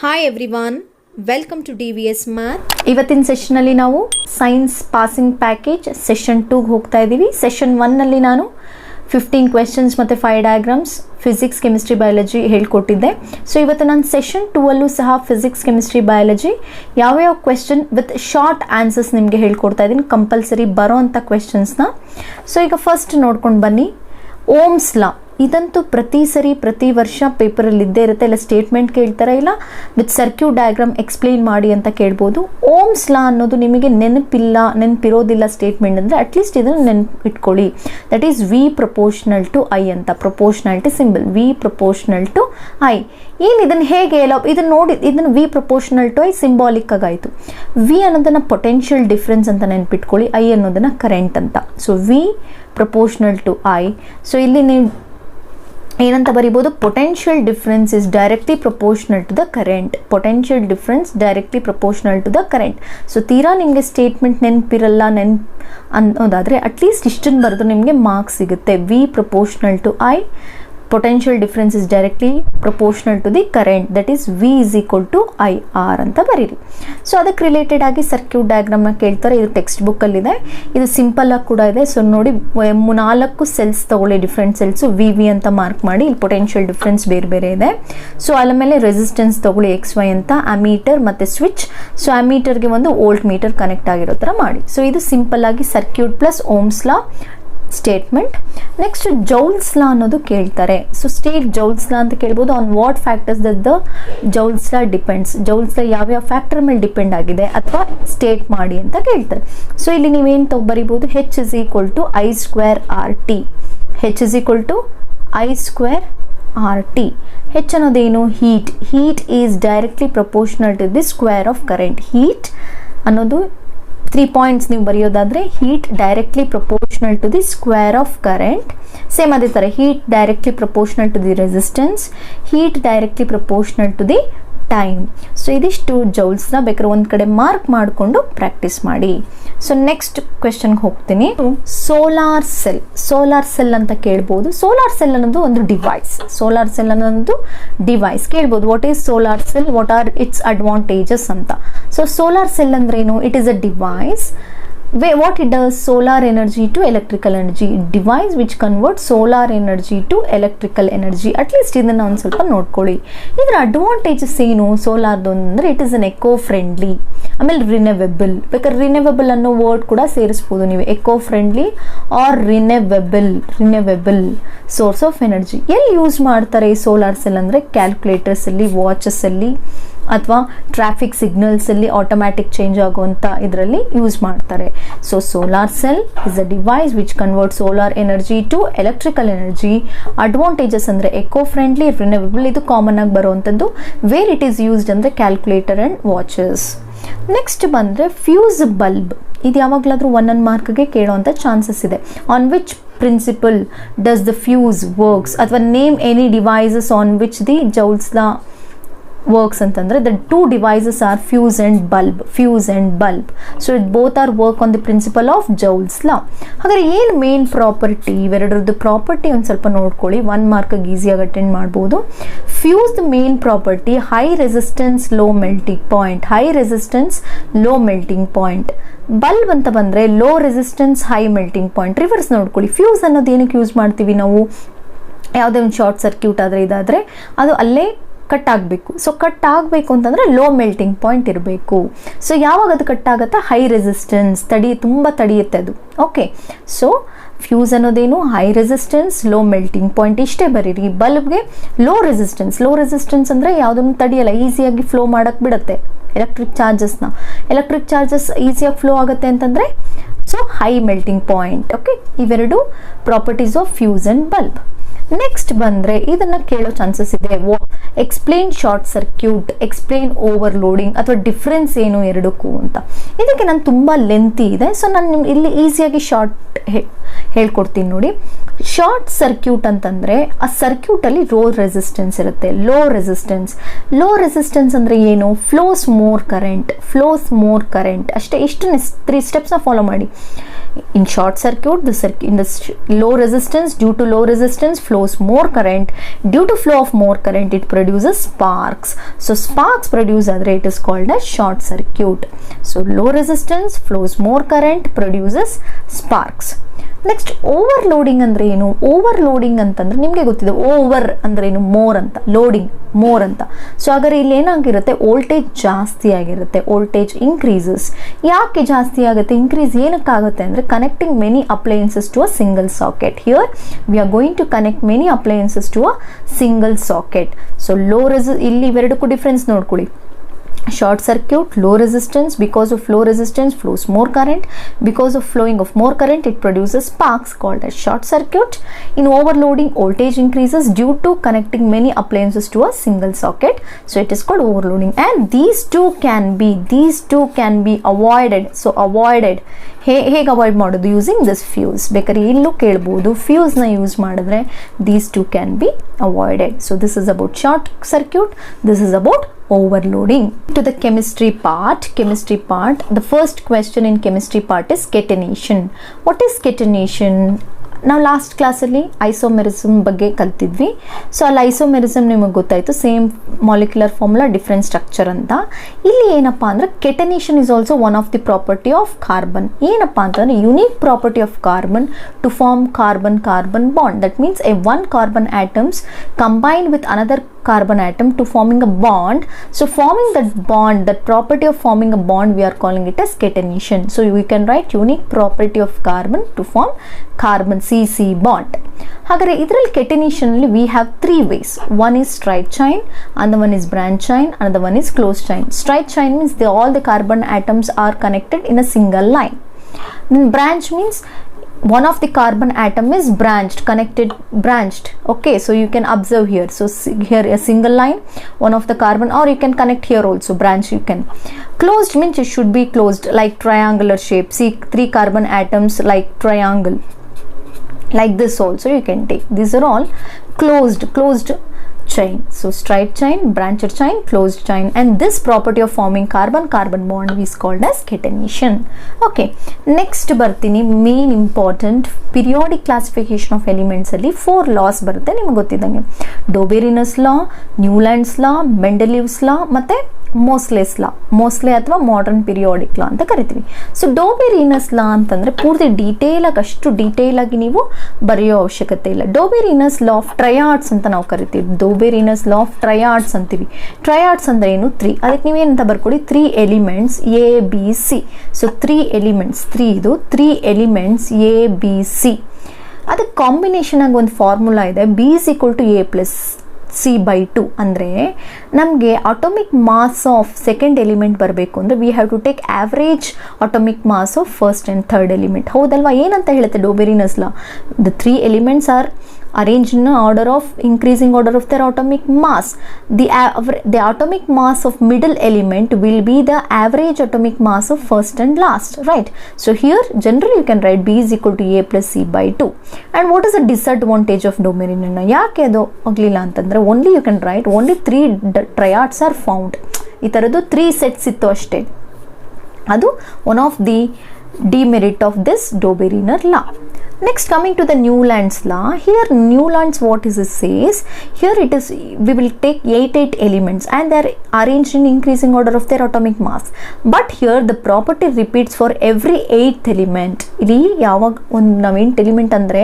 Hi everyone, welcome to DVS math. ಇವತ್ತಿನ ಸೆಷನಲ್ಲಿ ನಾವು ಸೈನ್ಸ್ ಪಾಸಿಂಗ್ ಪ್ಯಾಕೇಜ್ ಸೆಷನ್ 2ಗೆ ಹೋಗ್ತಾ ಇದ್ದೀವಿ. ಸೆಷನ್ 1ನಲ್ಲಿ ನಾನು 15 ಕ್ವೆಶನ್ಸ್ ಮತ್ತು 5 ಡಯಾಗ್ರಾಮ್ಸ್ ಫಿಸಿಕ್ಸ್, ಕೆಮಿಸ್ಟ್ರಿ, ಬಯಾಲಜಿ ಹೇಳ್ಕೊಟ್ಟಿದ್ದೆ. ಸೊ ಇವತ್ತು ನಾನು ಸೆಷನ್ 2ಅಲ್ಲೂ ಸಹ ಫಿಸಿಕ್ಸ್, ಕೆಮಿಸ್ಟ್ರಿ, ಬಯಾಲಜಿ ಯಾವ್ಯಾವ ಕ್ವೆಶನ್ ವಿತ್ ಶಾರ್ಟ್ ಆನ್ಸರ್ಸ್ ನಿಮಗೆ ಹೇಳ್ಕೊಡ್ತಾ ಇದ್ದೀನಿ, ಕಂಪಲ್ಸರಿ ಬರೋ ಅಂಥ ಕ್ವೆಶನ್ಸ್ನ. ಸೊ ಈಗ ಫಸ್ಟ್ ನೋಡ್ಕೊಂಡು ಬನ್ನಿ. ಓಮ್ಸ್ ಲಾ ಇದಂತೂ ಪ್ರತಿ ವರ್ಷ ಪೇಪರಲ್ಲಿ ಇದ್ದೇ ಇರುತ್ತೆ. ಇಲ್ಲ ಸ್ಟೇಟ್ಮೆಂಟ್ ಕೇಳ್ತಾರೆ, ಇಲ್ಲ ವಿತ್ ಸರ್ಕ್ಯೂಟ್ ಡಯಾಗ್ರಾಮ್ ಎಕ್ಸ್ಪ್ಲೈನ್ ಮಾಡಿ ಅಂತ ಕೇಳ್ಬೋದು. ಓಮ್ಸ್ ಲಾ ಅನ್ನೋದು ನಿಮಗೆ ನೆನಪಿರೋದಿಲ್ಲ ಸ್ಟೇಟ್ಮೆಂಟ್ ಅಂದರೆ ಅಟ್ಲೀಸ್ಟ್ ಇದನ್ನು ನೆನಪಿಟ್ಕೊಳ್ಳಿ. That is V proportional to I ಅಂತ, proportionality symbol V proportional to I. ಏನು ಇದನ್ನು ಹೇಗೆ ಇದನ್ನು ನೋಡಿ, ಇದನ್ನು V proportional to I symbolic ಆಗಾಯಿತು. V ಅನ್ನೋದನ್ನು ಪೊಟೆನ್ಷಿಯಲ್ ಡಿಫ್ರೆನ್ಸ್ ಅಂತ ನೆನಪಿಟ್ಕೊಳ್ಳಿ, I ಅನ್ನೋದನ್ನು ಕರೆಂಟ್ ಅಂತ. So V proportional to I. So ಇಲ್ಲಿ ನೀವು ಏನಂತ ಬರಿಬೋದು, potential difference is directly proportional to the current. Potential difference directly proportional to the current. So ತೀರಾ ನಿಮಗೆ ಸ್ಟೇಟ್ಮೆಂಟ್ ನೆನಪಿರಲ್ಲ ಅನ್ನೋದಾದರೆ ಅಟ್ಲೀಸ್ಟ್ ಇಷ್ಟನ್ನು ಬರೆದು ನಿಮಗೆ ಮಾರ್ಕ್ಸ್ ಸಿಗುತ್ತೆ. V proportional to I, potential difference is directly proportional to the current, that is V is equal to IR ಅಂತ ಬರೀರಿ. So ಅದಕ್ಕೆ ರಿಲೇಟೆಡ್ ಆಗಿ ಸರ್ಕ್ಯೂಟ್ ಡಯಾಗ್ರಾಮ್ನ ಕೇಳ್ತಾರೆ. ಇದು ಟೆಕ್ಸ್ಟ್ ಬುಕ್ಕಲ್ಲಿದೆ, ಇದು ಸಿಂಪಲ್ ಆಗಿ ಕೂಡ ಇದೆ. ಸೊ ನೋಡಿ, 4 ಸೆಲ್ಸ್ ತಗೊಳ್ಳಿ, ಡಿಫ್ರೆಂಟ್ ಸೆಲ್ಸು VV ಅಂತ ಮಾರ್ಕ್ ಮಾಡಿ. ಇಲ್ಲಿ ಪೊಟೆನ್ಷಿಯಲ್ ಡಿಫ್ರೆನ್ಸ್ ಬೇರೆ ಇದೆ. ಸೊ ಅಲ್ಲ ಮೇಲೆ ರೆಸಿಸ್ಟೆನ್ಸ್ ತಗೊಳ್ಳಿ XY ಅಂತ, ಅಮೀಟರ್ ಮತ್ತು ಸ್ವಿಚ್. ಸೊ ಅಮೀಟರ್ಗೆ ಒಂದು ವೋಲ್ಟ್ ಮೀಟರ್ ಕನೆಕ್ಟ್ ಆಗಿರೋ ಥರ ಮಾಡಿ. ಸೊ ಇದು ಸಿಂಪಲ್ ಆಗಿ circuit plus ohm's law statement. Next joule's law ಅನ್ನೋದು ಕೇಳ್ತಾರೆ. ಸೊ ಸ್ಟೇಟ್ ಜೌಲ್ಸ್ ಲಾ ಅಂತ ಕೇಳ್ಬೋದು. On what factors that the joule's law depends. Joule's law ಯಾವ್ಯಾವ ಫ್ಯಾಕ್ಟರ್ ಮೇಲೆ ಡಿಪೆಂಡ್ ಆಗಿದೆ ಅಥವಾ ಸ್ಟೇಟ್ ಮಾಡಿ ಅಂತ ಕೇಳ್ತಾರೆ. ಸೊ ಇಲ್ಲಿ ನೀವೇನು ಬರಿಬೋದು, H is equal to I square RT. H is equal to I square RT. H ಅನ್ನೋದೇನು, heat is directly proportional to the square of current. Heat ಅನ್ನೋದು 3 ಪಾಯಿಂಟ್ಸ್ ನೀವು ಬರೆಯೋದಾದರೆ, heat directly proportional to the square of current. Same ಅದೇ ಥರ heat directly proportional to the resistance, heat directly proportional to the time. So ಇದಿಷ್ಟು ಜೌಲ್ಸ್ನ ಬೇಕಾದ್ರೆ ಒಂದು ಕಡೆ ಮಾರ್ಕ್ ಮಾಡಿಕೊಂಡು ಪ್ರಾಕ್ಟೀಸ್ ಮಾಡಿ. ಸೊ ನೆಕ್ಸ್ಟ್ ಕ್ವೆಶನ್ಗೆ ಹೋಗ್ತೀನಿ. ಸೋಲಾರ್ ಸೆಲ್ ಅಂತ ಕೇಳ್ಬೋದು. ಸೋಲಾರ್ ಸೆಲ್ ಅನ್ನೋದು ಒಂದು ಡಿವೈಸ್. ಕೇಳ್ಬೋದು, what is solar cell, what are it's advantages ಅಂತ. ಸೊ ಸೋಲಾರ್ ಸೆಲ್ ಅಂದ್ರೆ ಏನು? It is a device. What it does, solar energy to electrical energy, device which converts solar energy to electrical energy. at least ಇದನ್ನು ಒಂದು ಸ್ವಲ್ಪ ನೋಡ್ಕೊಳ್ಳಿ. ಇದರ advantages ಏನು ಸೋಲಾರ್ದು ಅಂದರೆ, it is an eco friendly, ಆಮೇಲೆ ರಿನೆವೆಬಲ್. ಬೇಕಾದ್ರೆ ರಿನೆವೆಬಲ್ ಅನ್ನೋ ವರ್ಡ್ ಕೂಡ ಸೇರಿಸ್ಬೋದು ನೀವು, eco friendly or renewable source of energy. ಎಲ್ಲಿ ಯೂಸ್ ಮಾಡ್ತಾರೆ ಈ ಸೋಲಾರ್ ಸೆಲ್ ಅಂದರೆ, ಕ್ಯಾಲ್ಕುಲೇಟರ್ಸಲ್ಲಿ, ವಾಚಸ್ಸಲ್ಲಿ ಅಥವಾ ಟ್ರಾಫಿಕ್ ಸಿಗ್ನಲ್ಸಲ್ಲಿ ಆಟೋಮ್ಯಾಟಿಕ್ ಚೇಂಜ್ ಆಗುವಂಥ ಇದರಲ್ಲಿ ಯೂಸ್ ಮಾಡ್ತಾರೆ. So solar cell is a device which convert solar energy to electrical energy. Advantages ಅಂದರೆ ಎಕೋ ಫ್ರೆಂಡ್ಲಿ, ರಿನ್ಯೂವಬಲ್, ಇದು ಕಾಮನ್ ಆಗಿ ಬರುವಂಥದ್ದು. ವೇರ್ ಇಟ್ ಈಸ್ ಯೂಸ್ಡ್ ಅಂದರೆ ಕ್ಯಾಲ್ಕುಲೇಟರ್ ಆ್ಯಂಡ್ ವಾಚಸ್. ನೆಕ್ಸ್ಟ್ ಬಂದರೆ ಫ್ಯೂಸ್ ಬಲ್ಬ್. ಇದು ಯಾವಾಗಲಾದರೂ 1 ಮಾರ್ಕ್ಗೆ ಕೇಳೋವಂಥ ಚಾನ್ಸಸ್ ಇದೆ. On which principle does the fuse works, ಅಥವಾ name any devices on which the Joule's law works ಅಂತಂದ್ರೆ, the two devices are fuse and bulb. So it both are work on the principle of Joule's law. ಹಾಗಾದ್ರೆ ಏನು main property, ಇವೆರಡರದ್ದು property ಒಂದು ಸ್ವಲ್ಪ ನೋಡ್ಕೊಳ್ಳಿ. 1 ಮಾರ್ಕ್ಗೆ ಈಸಿಯಾಗಿ attend ಮಾಡ್ಬೋದು. Fuse the main property high resistance low melting point. Bulb ಅಂತ ಬಂದರೆ low resistance high melting point. Reverse ನೋಡ್ಕೊಳ್ಳಿ. ಫ್ಯೂಸ್ ಅನ್ನೋದು ಏನಕ್ಕೆ ಯೂಸ್ ಮಾಡ್ತೀವಿ ನಾವು, ಯಾವುದೇ ಒಂದು ಶಾರ್ಟ್ ಸರ್ಕ್ಯೂಟ್ ಇದಾದರೆ ಅದು ಅಲ್ಲೇ ಕಟ್ ಆಗಬೇಕು. ಸೊ ಕಟ್ ಆಗಬೇಕು ಅಂತಂದರೆ ಲೋ ಮೆಲ್ಟಿಂಗ್ ಪಾಯಿಂಟ್ ಇರಬೇಕು. ಸೊ ಯಾವಾಗ ಅದು ಕಟ್ ಆಗುತ್ತಾ, ಹೈ ರೆಸಿಸ್ಟೆನ್ಸ್, ತುಂಬ ತಡೆಯುತ್ತೆ ಅದು. ಓಕೆ, ಸೊ ಫ್ಯೂಸ್ ಅನ್ನೋದೇನು, high resistance low melting point, ಇಷ್ಟೇ ಬರೀರಿ. ಬಲ್ಬ್ಗೆ ಲೋ ರೆಸಿಸ್ಟೆನ್ಸ್ ಅಂದರೆ ಯಾವುದನ್ನು ತಡೆಯಲ್ಲ, ಈಸಿಯಾಗಿ ಫ್ಲೋ ಮಾಡೋಕ್ಕೆ ಬಿಡುತ್ತೆ ಎಲೆಕ್ಟ್ರಿಕ್ ಚಾರ್ಜಸ್ ಈಸಿಯಾಗಿ ಫ್ಲೋ ಆಗುತ್ತೆ ಅಂತಂದರೆ, so high melting point. Okay, ಇವೆರಡು properties of fuse and bulb. Next ಬಂದರೆ ಇದನ್ನು ಕೇಳೋ ಚಾನ್ಸಸ್ ಇದೆ. Explain short circuit, explain overloading, ಅಥವಾ ಡಿಫ್ರೆನ್ಸ್ ಏನು ಎರಡಕ್ಕೂ ಅಂತ. ಇದಕ್ಕೆ ನಾನು ತುಂಬ ಲೆಂತಿ ಇದೆ, ಸೊ ನಾನು ಇಲ್ಲಿ ಈಸಿಯಾಗಿ ಶಾರ್ಟ್ ಹೇಳ್ಕೊಡ್ತೀನಿ ನೋಡಿ. ಶಾರ್ಟ್ ಸರ್ಕ್ಯೂಟ್ ಅಂತಂದರೆ ಆ ಸರ್ಕ್ಯೂಟಲ್ಲಿ ರೋ ರೆಸಿಸ್ಟೆನ್ಸ್ ಇರುತ್ತೆ, ಲೋ ರೆಸಿಸ್ಟೆನ್ಸ್ ಅಂದರೆ ಏನು? ಫ್ಲೋಸ್ ಮೋರ್ ಕರೆಂಟ್ ಅಷ್ಟೇ. ಇಷ್ಟು 3 ಸ್ಟೆಪ್ಸ್ನ ಫಾಲೋ ಮಾಡಿ. In short circuit, in the low resistance, due to low resistance flows more current. Due to flow of more current, it produces sparks. So sparks produce adre, it is called as short circuit. So low resistance flows more current, produces sparks. Next overloading ಅಂದರೆ ಏನು? Overloading ಅಂತಂದರೆ ನಿಮಗೆ ಗೊತ್ತಿದೆ, over ಅಂದರೆ ಏನು? More ಅಂತ, loading more ಅಂತ. So ಹಾಗಾದ್ರೆ ಇಲ್ಲಿ ಏನಾಗಿರುತ್ತೆ? ವೋಲ್ಟೇಜ್ ಜಾಸ್ತಿ ಆಗಿರುತ್ತೆ, ವೋಲ್ಟೇಜ್ ಇನ್ಕ್ರೀಸಸ್. ಯಾಕೆ ಜಾಸ್ತಿ ಆಗುತ್ತೆ? ಇನ್ಕ್ರೀಸ್ ಏನಕ್ಕಾಗುತ್ತೆ ಅಂದರೆ connecting many appliances to a single socket. Here we are going to connect many appliances to a single socket. So ಇಲ್ಲಿ ಇವೆರಡಕ್ಕೂ ಡಿಫ್ರೆನ್ಸ್ ನೋಡ್ಕೊಳ್ಳಿ. Short circuit, low resistance. Because of low resistance flows more current. Because of flowing of more current, it produces sparks called as short circuit. In overloading, voltage increases due to connecting many appliances to a single socket. So it is called overloading. And these two can be avoided. So avoided. ಹೇಗೆ avoid ಮಾಡೋದು? Using this fuse. ಬೇಕಾದ್ರೆ ಇಲ್ಲೂ ಕೇಳ್ಬೋದು, ಫ್ಯೂಸ್ನ use ಮಾಡಿದ್ರೆ these two can be avoided. So this is about short circuit, this is about overloading. To the chemistry part, the first question in chemistry part is catenation. What is catenation? ನಾವು last ಕ್ಲಾಸಲ್ಲಿ isomerism ಬಗ್ಗೆ ಕಲ್ತಿದ್ವಿ. So ಅಲ್ಲಿ isomerism ನಿಮಗೆ ಗೊತ್ತಾಯಿತು, same molecular formula different structure ಅಂತ. ಇಲ್ಲಿ ಏನಪ್ಪ ಅಂದರೆ catenation is also one of the property of carbon. ಏನಪ್ಪ ಅಂತಂದರೆ unique property of carbon to form carbon bond. That means a one carbon atoms combined with another carbon atom to forming a bond. So forming that bond, that property of forming a bond, we are calling it as catenation. So we can write unique property of carbon to form carbon CC bond. ಹಾಗಾದ್ರೆ ಇದರಲ್ಲಿ catenation ಅಲ್ಲಿ we have 3 ways. One is straight chain, another one is branch chain, another one is closed chain. Straight chain means all the carbon atoms are connected in a single line. Then branch means one of the carbon atom is branched. Okay, so you can observe here. So here a single line, one of the carbon, or you can connect here also, branch you can. Closed means it should be closed, like triangular shape. See 3 carbon atoms like triangle, like this also you can take. These are all closed chain. So straight chain, branched chain, closed chain, and this property of forming carbon bond is called as catenation. Okay, next ಬರ್ತೀನಿ main important periodic classification of elements ಅಲ್ಲಿ 4 laws ಬರುತ್ತೆ ನಿಮಗೆ ಗೊತ್ತಿದ್ದಂಗೆ. ಡೋಬೆರಿನಸ್ ಲಾ, Newlands ಲಾ, ಮೆಂಡೆಲಿವ್ಸ್ ಲಾ ಮತ್ತೆ ಮೋಸ್ಲೆ ಅಥವಾ modern periodic ಲಾ ಅಂತ ಕರಿತೀವಿ. So ಡೋಬೆರಿನಸ್ ಲಾ ಅಂತಂದ್ರೆ ಪೂರ್ತಿ ಅಷ್ಟು ಡೀಟೇಲ್ ಆಗಿ ನೀವು ಬರೆಯೋ ಅವಶ್ಯಕತೆ ಇಲ್ಲ. ಡೋಬೆರಿನಸ್ ಲಾ ಆಫ್ ಟ್ರಯಾಡ್ಸ್ ಅಂತ ನಾವು ಕರಿತೀವಿ. ಡೋಬೆರಿನಸ್ ಲಾ ಆಫ್ ಟ್ರಯಾಡ್ಸ್ ಅಂತೀವಿ. ಟ್ರಯಾಡ್ಸ್ ಅಂದ್ರೆ ಏನು? 3. ಅದಕ್ಕೆ ನೀವೇನಂತ ಬರ್ಕೊಳ್ಳಿ, 3 elements ABC. So 3 elements, 3 elements ABC. ಅದಕ್ಕೆ ಕಾಂಬಿನೇಷನ್ ಆಗಿ ಒಂದು ಫಾರ್ಮುಲಾ ಇದೆ, B is equal to A plus C/2. ಅಂದರೆ ನಮಗೆ atomic mass of second element ಬರಬೇಕು ಅಂದರೆ we have to take average atomic mass of first and third element. ಹೌದಲ್ವಾ? ಏನಂತ ಹೇಳುತ್ತೆ Dobereiner's law? The 3 elements are arranged in order of increasing order of their atomic mass. The atomic mass of middle element will be the average atomic mass of first and last, right? So here generally you can write B is equal to A plus C/2. And what is the disadvantage of ಡೋಬೆರಿನ್? ಯಾಕೆ ಅದು ಆಗಲಿಲ್ಲ ಅಂತಂದರೆ only you can write only 3 triads are found. ಈ ಥರದ್ದು 3 sets ಇತ್ತು ಅಷ್ಟೇ. ಅದು one of the demerit of this Dobereiner law. Next, coming to the Newlands law. Here Newlands, what is it says? Here it is, we will take 8 elements and they are arranged in increasing order of their atomic mass. But here the property repeats for every 8th element. ಇಲ್ಲಿ ಯಾವಾಗ ಒಂದು ನಾವು 8 element ಅಂದರೆ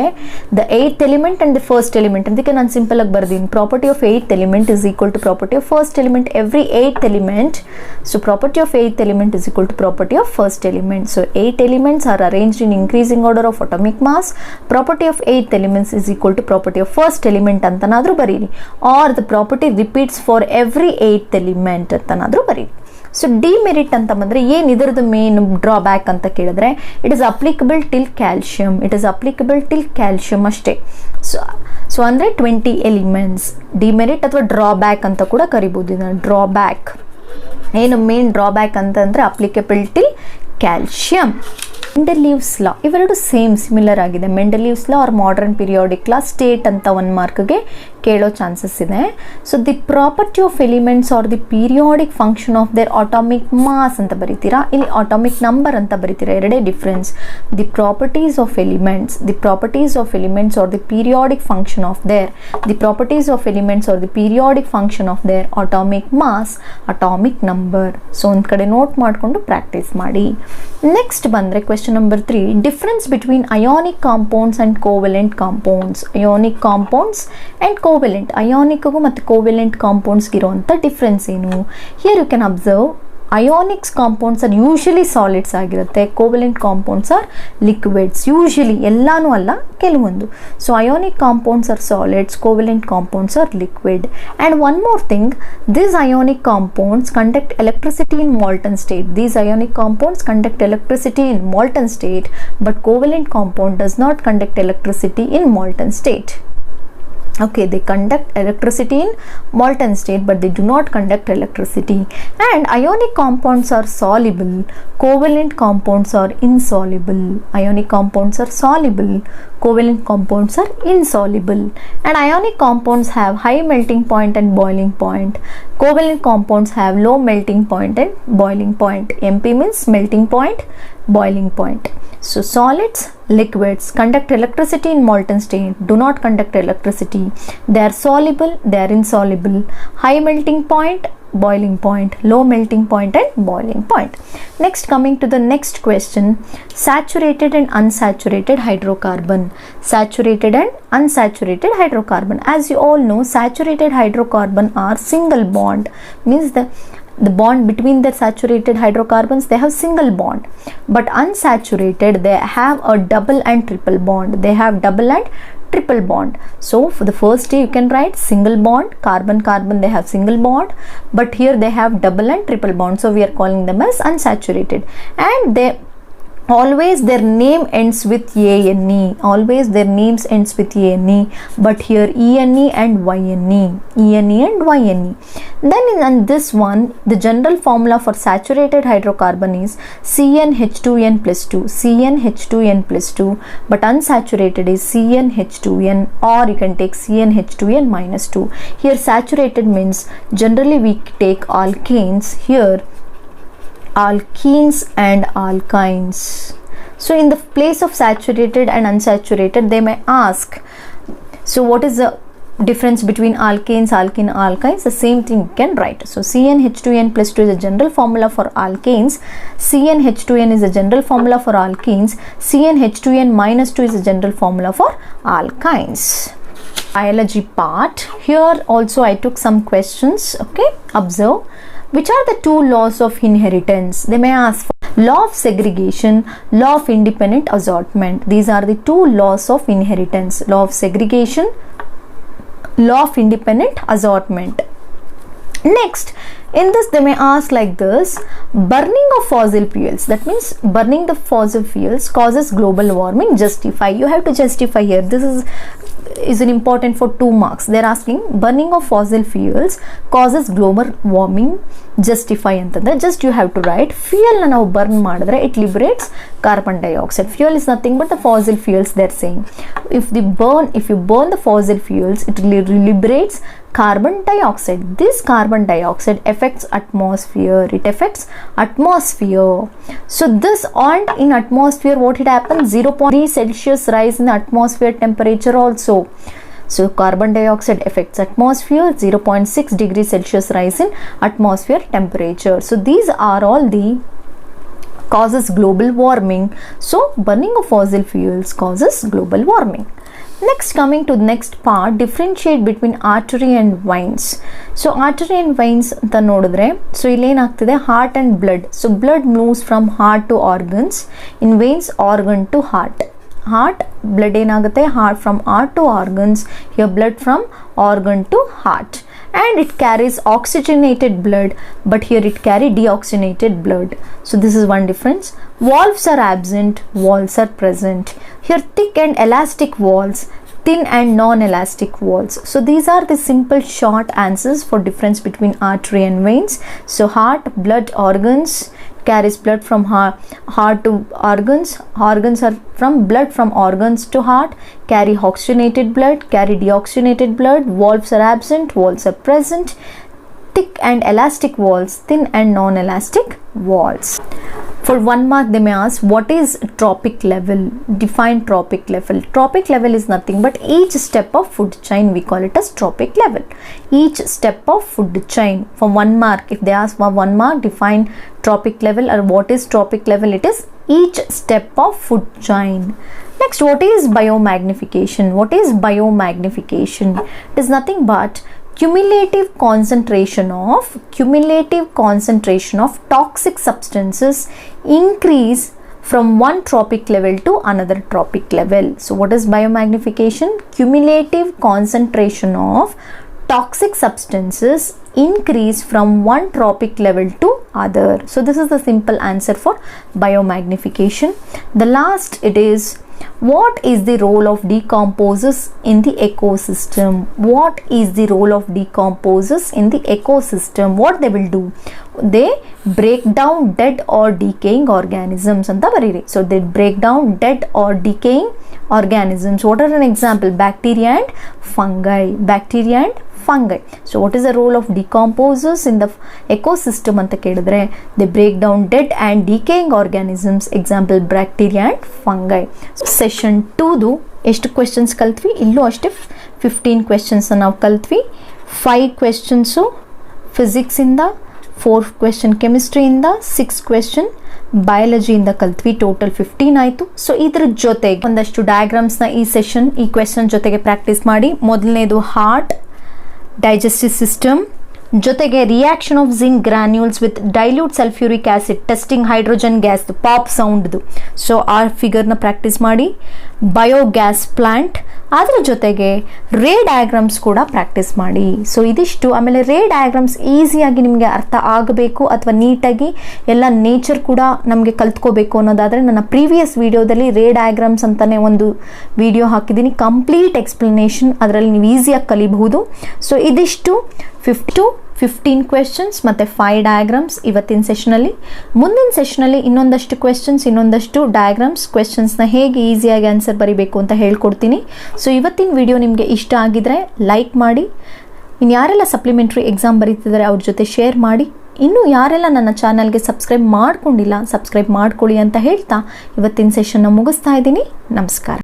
the 8th element and the first element. ಅದಕ್ಕೆ ನಾನು simple ಆಗಿ ಬರ್ದೀನಿ, property of 8th element is equal to property of first element every 8th element. So property of 8th element is equal to property of first element. So 8 elements are arranged in increasing order of atomic mass. Property of 8th elements is equal to property of first element ಅಂತನಾದ್ರೂ ಬರೀರಿ, or the property repeats for every 8th element ಅಂತನಾದ್ರೂ ಬರೀರಿ. So demerit ಅಂತ ಬಂದರೆ ಏನು ಇದರದ್ದು main drawback ಅಂತ ಕೇಳಿದ್ರೆ it is applicable till calcium ಅಷ್ಟೇ. So ಅಂದರೆ 20 ಎಲಿಮೆಂಟ್ಸ್. ಡಿಮೆರಿಟ್ ಅಥವಾ ಡ್ರಾಬ್ಯಾಕ್ ಅಂತ ಕೂಡ ಕರಿಬೋದು ಇದನ್ನು. ಡ್ರಾಬ್ಯಾಕ್ ಏನು ಮೇನ್ ಡ್ರಾಬ್ಯಾಕ್ ಅಂತಂದರೆ applicable till calcium. Mendeleev's law ಇವೆರಡು ಸೇಮ್ ಸಿಮಿಲರ್ ಆಗಿದೆ. Mendeleev's law or modern periodic law state ಅಂತ 1 ಮಾರ್ಕ್ಗೆ ಕೇಳೋ ಚಾನ್ಸಸ್ ಇದೆ. So the property of elements are the periodic function of their atomic mass ಅಂತ ಬರೀತೀರಾ, ಇಲ್ಲಿ ಅಟಾಮಿಕ್ ನಂಬರ್ ಅಂತ ಬರೀತೀರಾ, ಎರಡೇ difference. The properties of elements are the periodic function of their function of their atomic mass, atomic number. So ಒಂದು ಕಡೆ note ಮಾಡಿಕೊಂಡು practice ಮಾಡಿ. ನೆಕ್ಸ್ಟ್ ಬಂದರೆ question number 3, difference between ionic compounds and covalent compounds. Ionic compounds and covalent, ಅಯಾನಿಕ್ಗೂ ಮತ್ತು covalent ಕಾಂಪೌಂಡ್ಸ್ಗೆ ಇರುವಂಥ difference ಏನು? Here you can observe ionics compounds are usually solids ಆಗಿರುತ್ತೆ, covalent compounds are liquids. Usually ಎಲ್ಲಾನು ಅಲ್ಲ, ಕೆಲವೊಂದು. So ionic compounds are solids, covalent compounds are liquid. And one more thing, these ionic compounds conduct electricity in molten state, but covalent compound does not conduct electricity in molten state. Okay, they conduct electricity in molten state, but they do not conduct electricity. And ionic compounds are soluble, covalent compounds are insoluble. Ionic compounds are soluble, covalent compounds are insoluble. And ionic compounds have high melting point and boiling point. Covalent compounds have low melting point and boiling point. MP means melting point, boiling point. So solids, liquids conduct electricity in molten state, do not conduct electricity. They are soluble, they are insoluble. High melting point, boiling point, low melting point and boiling point. Next, coming to the next question, saturated and unsaturated hydrocarbon. Saturated and unsaturated hydrocarbon. As you all know, saturated hydrocarbon are single bond, means the bond between the saturated hydrocarbons, they have single bond. But unsaturated, they have a double and triple bond. Triple bond. So for the first day you can write single bond, carbon they have single bond, but here they have double and triple bond, so we are calling them as unsaturated. And they always their name ends with ANE, but here ENE and YNE. Then in this one, the general formula for saturated hydrocarbon is CnH2n plus 2, but unsaturated is CnH2n, or you can take CnH2n minus 2. Here saturated means generally we take alkanes, here alkenes and alkynes. So in the place of saturated and unsaturated, they may ask, so what is the difference between alkanes, alkene, alkynes? The same thing you can write. So CnH2n plus 2 is a general formula for alkanes, CnH2n is a general formula for alkenes, CnH2n minus 2 is a general formula for alkynes. Biology part, here also I took some questions. Okay, observe. Which are the 2 laws of inheritance? They may ask for law of segregation, law of independent assortment. These are the 2 laws of inheritance: law of segregation, law of independent assortment. Next, in this they may ask like this: burning of fossil fuels, that means burning the fossil fuels causes global warming, justify. You have to justify here. This is an important for 2 marks. They're asking burning of fossil fuels causes global warming, justify ಅಂತಂದ್ರೆ just you have to write fuel na ನಾವು burn ಮಾಡಿದ್ರೆ it liberates carbon dioxide. Fuel is nothing but the fossil fuels, they're saying. If you burn the fossil fuels, it liberates carbon dioxide. This carbon dioxide affects atmosphere. It affects atmosphere. So this, and in atmosphere what it happens, 0.3 Celsius rise in the atmosphere temperature also. So carbon dioxide affects atmosphere, 0.6 degrees Celsius rise in atmosphere temperature. So these are all the causes global warming. So burning of fossil fuels causes global warming. Next, coming to the next part, differentiate between artery and veins. So artery and veins anta nodidre, so ಇಲ್ಲಿ ಏನಾಗ್ತಿದೆ, heart and blood. So blood moves from heart to organs, in veins organ to heart. Blood ಏನಾಗುತ್ತೆ, heart from heart to organs, here blood from organ to heart. And it carries oxygenated blood, but here it carry deoxygenated blood. So this is one difference. Valves are absent, valves are present. Here thick and elastic valves, thin and non-elastic walls. So these are the simple short answers for difference between artery and veins. So heart, blood, organs, carries blood from heart to organs. Organs are from blood from organs to heart, carry oxygenated blood, carry deoxygenated blood. Valves are absent, valves are present. Thick and elastic walls, thin and non-elastic walls. For 1 mark they may ask, what is tropic level? Define tropic level. Tropic level is nothing but each step of food chain, we call it as tropic level. Each step of food chain. For 1 mark, if they ask for 1 mark, define tropic level or what is tropic level, it is each step of food chain. Next, what is biomagnification? What is biomagnification? It is nothing but cumulative concentration of toxic substances increase from one tropic level to another tropic level. So what is biomagnification? Cumulative concentration of toxic substances increase from one tropic level to other. So this is the simple answer for biomagnification. The last, it is, what is the role of decomposers in the ecosystem? What is the role of decomposers in the ecosystem? What they will do? They break down dead or decaying organisms anta bariri. So they break down dead or decaying organisms. What are an example? Bacteria and fungi. Bacteria and fungi. So what is the role of decomposers in the ecosystem anta kelidre? They break down dead and decaying organisms. Example, bacteria and fungi. Session 2 ದು ಎಷ್ಟು questions ಕಲ್ತ್ವಿ? ಇಲ್ಲೂ ಅಷ್ಟೇ 15 questions ನಾವು ಕಲ್ತ್ವಿ. 5 ಕ್ವೆಶ್ಚನ್ಸು ಫಿಸಿಕ್ಸಿಂದ, 4 question ಕೆಮಿಸ್ಟ್ರಿಯಿಂದ, 6 question ಬಯಾಲಜಿಯಿಂದ ಕಲ್ತ್ವಿ. Total 15 ಆಯಿತು. So ಇದ್ರ ಜೊತೆಗೆ ಒಂದಷ್ಟು ಡಯಾಗ್ರಾಮ್ಸ್ನ ಈ ಸೆಷನ್, ಈ ಕ್ವೆಶ್ಚನ್ ಜೊತೆಗೆ ಪ್ರಾಕ್ಟೀಸ್ ಮಾಡಿ. ಮೊದಲನೇದು ಹಾರ್ಟ್, digestive system, ಜೊತೆಗೆ reaction of zinc granules with dilute sulphuric acid testing hydrogen gas pop ಸೌಂಡ್ದು. ಸೊ ಆ ಫಿಗರ್ನ ಪ್ರಾಕ್ಟೀಸ್ ಮಾಡಿ. ಬಯೋಗ್ಯಾಸ್ ಪ್ಲಾಂಟ್, ಅದರ ಜೊತೆಗೆ ರೇ ಡಯಾಗ್ರಾಮ್ಸ್ ಕೂಡ ಪ್ರಾಕ್ಟೀಸ್ ಮಾಡಿ. ಸೊ ಇದಿಷ್ಟು. ಆಮೇಲೆ ರೇ ಡಯಾಗ್ರಾಮ್ಸ್ ಈಸಿಯಾಗಿ ನಿಮಗೆ ಅರ್ಥ ಆಗಬೇಕು ಅಥವಾ ನೀಟಾಗಿ ಎಲ್ಲ ನೇಚರ್ ಕೂಡ ನಮಗೆ ಕಲ್ತ್ಕೋಬೇಕು ಅನ್ನೋದಾದರೆ ನನ್ನ ಪ್ರೀವಿಯಸ್ ವಿಡಿಯೋದಲ್ಲಿ ರೇ ಡಯಾಗ್ರಾಮ್ಸ್ ಅಂತಲೇ ಒಂದು ವಿಡಿಯೋ ಹಾಕಿದ್ದೀನಿ, ಕಂಪ್ಲೀಟ್ ಎಕ್ಸ್ಪ್ಲನೇಷನ್. ಅದರಲ್ಲಿ ನೀವು ಈಸಿಯಾಗಿ ಕಲಿಬಹುದು. ಸೊ ಇದಿಷ್ಟು 15 ಕ್ವೆಶ್ಚನ್ಸ್ ಮತ್ತು 5 ಡಯಾಗ್ರಾಮ್ಸ್ ಇವತ್ತಿನ ಸೆಷನಲ್ಲಿ. ಮುಂದಿನ ಸೆಷನಲ್ಲಿ ಇನ್ನೊಂದಷ್ಟು ಕ್ವೆಶ್ಚನ್ಸ್, ಇನ್ನೊಂದಷ್ಟು ಡಯಾಗ್ರಾಮ್ಸ್, ಕ್ವೆಶ್ಚನ್ಸ್ನ ಹೇಗೆ ಈಸಿಯಾಗಿ ಆನ್ಸರ್ ಬರೀಬೇಕು ಅಂತ ಹೇಳ್ಕೊಡ್ತೀನಿ. ಸೊ ಇವತ್ತಿನ ವಿಡಿಯೋ ನಿಮಗೆ ಇಷ್ಟ ಆಗಿದ್ರೆ ಲೈಕ್ ಮಾಡಿ. ಇನ್ನು ಯಾರೆಲ್ಲ ಸಪ್ಲಿಮೆಂಟ್ರಿ ಎಕ್ಸಾಮ್ ಬರೀತಿದ್ದಾರೆ ಅವ್ರ ಜೊತೆ ಶೇರ್ ಮಾಡಿ. ಇನ್ನು ಯಾರೆಲ್ಲ ನನ್ನ ಚಾನಲ್ಗೆ ಸಬ್ಸ್ಕ್ರೈಬ್ ಮಾಡ್ಕೊಂಡಿಲ್ಲ, ಸಬ್ಸ್ಕ್ರೈಬ್ ಮಾಡ್ಕೊಳ್ಳಿ ಅಂತ ಹೇಳ್ತಾ ಇವತ್ತಿನ ಸೆಷನ್ನ ಮುಗಿಸ್ತಾ ಇದ್ದೀನಿ. ನಮಸ್ಕಾರ.